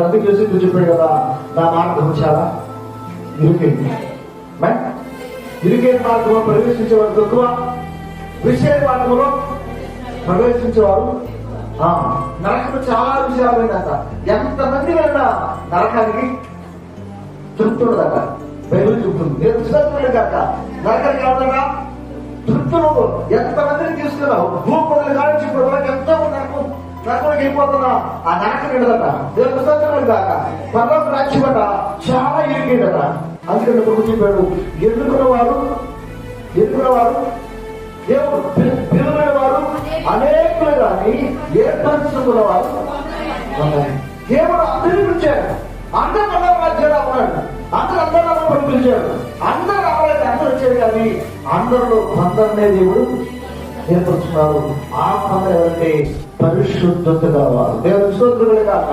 అందుకు యేసు చెప్పాడు కదా, నా మార్గం చాలా ఇరుకైంది. ఇరుకైన మార్గంలో ప్రవేశించేవారు తక్కువ, విషయ మార్గంలో ప్రవేశించేవారు. నరకంలో చాలా విషయాలు ఏంటంట. ఎంతమంది వెళ్ళినా నరకానికి తృప్తుండదట. బైబిల్ చెప్తుంది. నేను విశ్వాసం కాక నరకానికి వెళ్తాడా తృప్తులు. ఎంతమందిని తీసుకున్నావు భూపతులు కానించి ఇప్పుడు వరకు ఎంతో నరకం నరకానికి వెళ్ళిపోతున్నా ఆ నరకం వెళ్ళదట. నేను విశ్వాసం కాక పర్లోక రాజ్యమట చాలా ఇరికేదట. అందుకని ప్రభు చెప్పాడు, ఎన్నుకున్నవారు దేవుడు పిలువైన వారు అనేకులు కానీ ఏర్పరచుకున్న వారు దేవుడు అందరినీ పిలిచాడు. అందరూ అలా రాజ్యాలు అవ్వడు, అందరూ పిలిచాడు. అందరూ రావాలని అందరూ వచ్చాడు, కానీ అందరిలో కొందరినే దేవుడు ఏర్పరుచున్నారు. ఆ కొందరు ఎవరంటే పరిశుద్ధత కావాలి. దేవుడు స్తోత్రములు కాక.